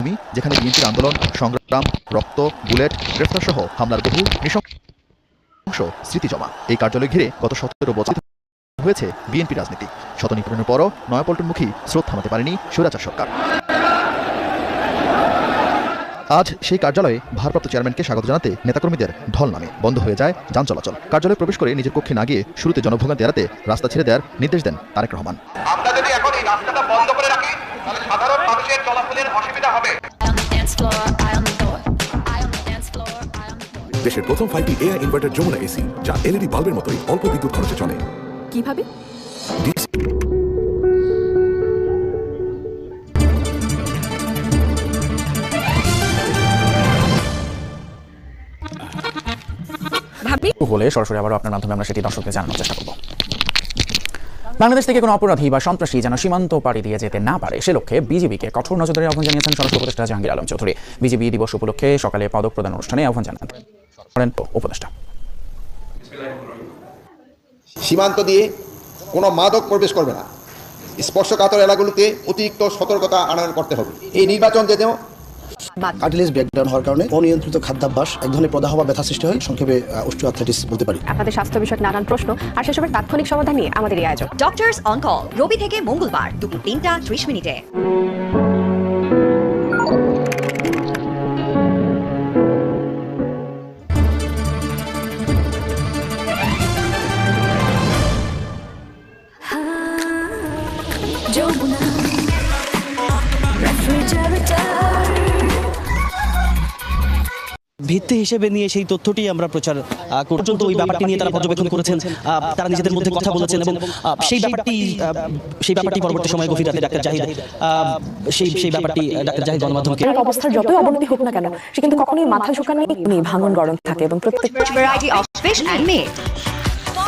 ভূমি, যেখানে বিএনপির আন্দোলন, সংগ্রাম, রক্ত, বুলেট, গ্রেফতার সহ হামলার বহু নৃশংস স্মৃতি জমা। এই কার্যালয় ঘিরে গত 17 বছর হয়েছে বিএনপি রাজনীতি। শত নিপীড়নের পরও নয়াপল্টনমুখী স্রোত থামাতে পারেনি স্বৈরাচার সরকার। আজ সেই কার্যালয়ে ভারপ্রাপ্ত চেয়ারম্যানকে স্বাগত জানাতে নেতাকর্মীদের ঢল নামে। বন্ধ হয়ে যায় যান চলাচল। কার্যালয়ে প্রবেশ করে নিজের কক্ষে না গিয়ে শুরুতে জনভোগান্তি এড়াতে রাস্তা ছেড়ে দেওয়ার নির্দেশ দেন তারেক রহমান। আমরা যদি এখন এই রাস্তাটা বন্ধ করে রাখি তাহলে সাধারণ মানুষের চলাচলের অসুবিধা হবে। দেশের প্রথম 5টি এআই ইনভার্টার যমুনা এসি, যা এলইডি বাল্বের মতোই অল্প বিদ্যুৎ খরচে চলে। কিভাবে? হলে সরাসরি আবারও আপনার মাধ্যমে আমরা সেটি দর্শকদের জানানোর চেষ্টা করব। বাংলাদেশ থেকে কোনো অপরাধী বা সন্ত্রাসী যেন সীমান্ত পাড়ি দিয়ে যেতে না পারে, সে লক্ষ্যে বিজিবিকে কঠোর নজরদারির আহ্বান জানিয়েছেন স্বরাষ্ট্র উপদেষ্টা জাহাঙ্গীর আলম চৌধুরী। বিজিবি দিবস উপলক্ষে সকালে পদক প্রদান অনুষ্ঠানে আহ্বান জানান উপদেষ্টা। সীমান্ত দিয়ে কোনো মাদক প্রবেশ করবে না। স্পর্শকাতর এলাকাগুলোতে অতিরিক্ত সতর্কতা আনয়ন করতে হবে। এই নির্বাচন যেন কার্টিলেজ ব্রেকডাউন হওয়ার কারণে অনিয়ন্ত্রিত খাদ্যাভ্যাস এক ধরনের প্রদাহ বা ব্যথা সৃষ্টি হয়, সংক্ষেপে অস্টিওআর্থ্রাইটিস বলতে পারি। আপনাদের স্বাস্থ্য বিষয়ক নানান প্রশ্ন আর সেসবের তাৎক্ষণিক সমাধান নিয়ে আমাদের এই আয়োজন ডক্টরস অন কল, রবি থেকে মঙ্গলবার দুপুর 3টা 30 মিনিটে। ভিত্তি হিসেবে নিয়ে সেই তথ্যটি আমরা প্রচার পর্যন্ত ওই ব্যাপারটি নিয়ে তারা পর্যবেক্ষণ করেছেন, তারা নিজেদের মধ্যে কথা বলেছেন এবং সেই ব্যাপারটি পরবর্তী সময়ে গভীর রাতে ডাক্তার জাহিদ সেই ব্যাপারটি ডাক্তার জাহিদ গণমাধ্যমকে অবস্থার যতই অবনতি হোক না কেন, সে কিন্তু কখনোই মাথা ঝুঁকান নেই, ভাঙন গরম থাকে এবং প্রত্যেক variety of fish and meat,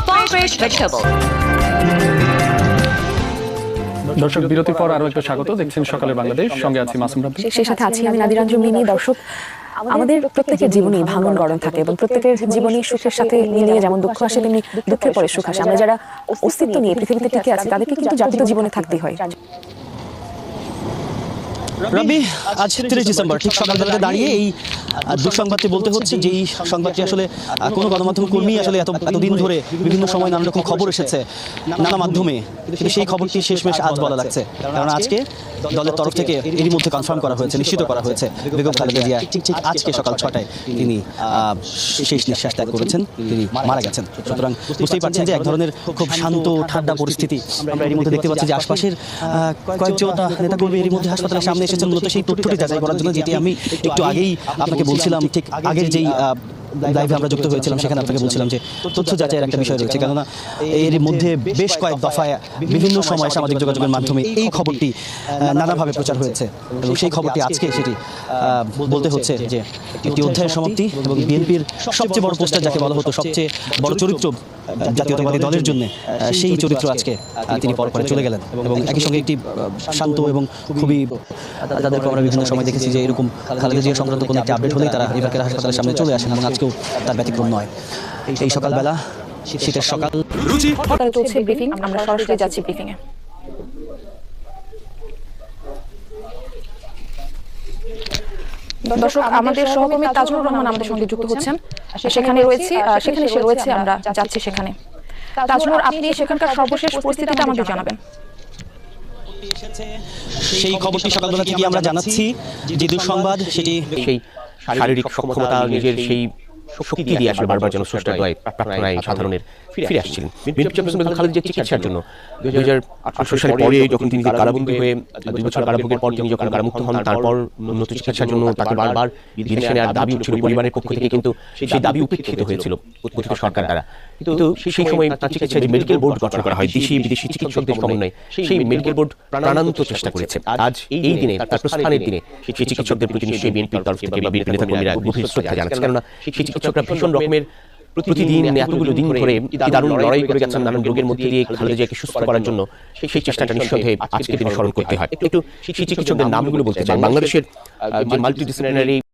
farm fresh vegetable. দর্শক, বিরতির পর আরো একটা স্বাগত। দেখছেন সকালে বাংলাদেশ, সঙ্গে আছি মাসুম রাব্বি, সেই সাথে আছি আমি নাদিরাঞ্জন মিনি। দর্শক, আমাদের প্রত্যেকের জীবনেই ভাঙন গরম থাকে এবং প্রত্যেকের জীবনে সুখের সাথে মিলিয়ে যেমন দুঃখ আসে তেমনি দুঃখের পরে সুখ আসে। আমরা যারা অস্তিত্ব নিয়ে পৃথিবীতে টিকে আছি তাদেরকে কিন্তু যাপিত জীবনে থাকতেই হয়। রবি, আজ 30 ডিসেম্বর ঠিক সকালবেলাতে দাঁড়িয়ে এই দুঃসংবাদটি বলতে হচ্ছে, যেই সংবাদটি আসলে কোনো গণমাধ্যম কর্মী আসলে এতদিন ধরে বিভিন্ন সময় নানা রকম খবর এসেছে নানা মাধ্যমে, কিন্তু সেই খবরটি শেষমেশ আজ বলা লাগছে। কারণ আজকে দলের তরফ থেকে এরই মধ্যে কনফার্ম করা হয়েছে, নিশ্চিত করা হয়েছে বেগম খালেদা জিয়া ঠিক আজকে সকাল 6টায় তিনি শেষ নিঃশ্বাস ত্যাগ করেছেন, তিনি মারা গেছেন। সুতরাং বুঝতেই পারছেন যে এক ধরনের খুব শান্ত ঠান্ডা পরিস্থিতি আমরা এরই মধ্যে দেখতে পাচ্ছি যে আশপাশের কয়েকজন নেতাকর্মী এরই মধ্যে হাসপাতালের সামনে এসেছেন মূলত সেই তথ্যটি যাচাই করার জন্য, যেটি আমি একটু আগেই আপনাকে বলছিলাম। ঠিক আগের যেই লাইভে আমরা যুক্ত হয়েছিলাম সেখানে আপনাকে বলছিলাম যে তথ্য যাচাইয়ের একটা বিষয় রয়েছে, কেননা এর মধ্যে বেশ কয়েক দফায় বিভিন্ন সময় সামাজিক যোগাযোগের মাধ্যমে এই খবরটি নানাভাবে প্রচার হয়েছে এবং সেই খবরটি আজকে সেটি বলতে হচ্ছে যে একটি অধ্যায়ের সমাপ্তি এবং বিএনপির সবচেয়ে বড় পোস্টার যাকে বলা হতো, সবচেয়ে বড় চরিত্র জাতীয়তাবাদী দলের জন্য, সেই চরিত্র আজকে তিনি পরপরে চলে গেলেন। এবং একই সঙ্গে একটি শান্ত এবং খুবই, যাদেরকে আমরা বিভিন্ন সময় দেখেছি যে এরকম খালেদা জিয়া সংক্রান্ত কোনো একটি আপডেট হলেই তারা এবারকার হাসপাতালের সামনে চলে আসেন এবং আজকেও তার ব্যতিক্রম নয়। এই সকালবেলা, শীতের সকাল, চলছে ব্রিফিং, আমরা সরাসরি যাচ্ছি ব্রিফিং এ। দর্শক, আমাদের সহকর্মী তাজুর রহমান আমাদের সঙ্গে যুক্ত হচ্ছেন, সেখানে সে রয়েছে, আমরা যাচ্ছি সেখানে। তাজুর, আপনি সেখানকার সর্বশেষ পরিস্থিতিটা আমাদের জানাবেন। সেই খবরটি সকালবেলা থেকে আমরা জানাচ্ছি যে দুঃসংবাদ, সেটি সেই শারীরিক সক্ষমতা, নিজের সেই শক্তি দিয়ে আসলে বারবার যেন স্রষ্টার দোয়ায় প্রার্থনায় সাধারণের ফিরে আসছিলেন। বিএনপি চেয়ারপারসন বেগম খালেদা জিয়ার চিকিৎসার জন্য 2018 সালের পরে যখন তিনি কারাবন্দী হয়ে 2 বছর কারাভোগের পর তিনি যখন কারামুক্ত হন, তারপর উন্নত চিকিৎসার জন্য তাকে বারবার বিদেশে নেওয়ার দাবি উঠছিল পরিবারের পক্ষ থেকে, কিন্তু সেই দাবি উপেক্ষিত হয়েছিল কথিত সরকার দ্বারা। কিন্তু সেই সময় তার চিকিৎসায় যে মেডিকেল বোর্ড গঠন করা হয় দেশি বিদেশি চিকিৎসকদের সমন্বয়ে, সেই মেডিকেল বোর্ড প্রাণান্ত চেষ্টা করেছে। আজ এই দিনে, তার প্রস্থানের দিনে, সেই চিকিৎসকদের প্রতি নিশ্চয়ই বিএনপির তরফ থেকে বা বিএনপি নেতাকর্মীরা গভীর শ্রদ্ধা জানাচ্ছে, কেননা সেই চিকিৎসকরা ভীষণ রকমের প্রতিদিন এতগুলো দিন ধরে দারুণ লড়াই করে যাচ্ছেন নানান রোগের মধ্যে দিয়ে খালেদা জিয়াকে সুস্থ করার জন্য। সেই চেষ্টাটা নিঃসন্দেহে আজকে দিনে স্মরণ করতে হয়। একটু সেই চিকিৎসকদের নামগুলো বলতে চাই। বাংলাদেশের যে মাল্টিডিসিপ্লিনারি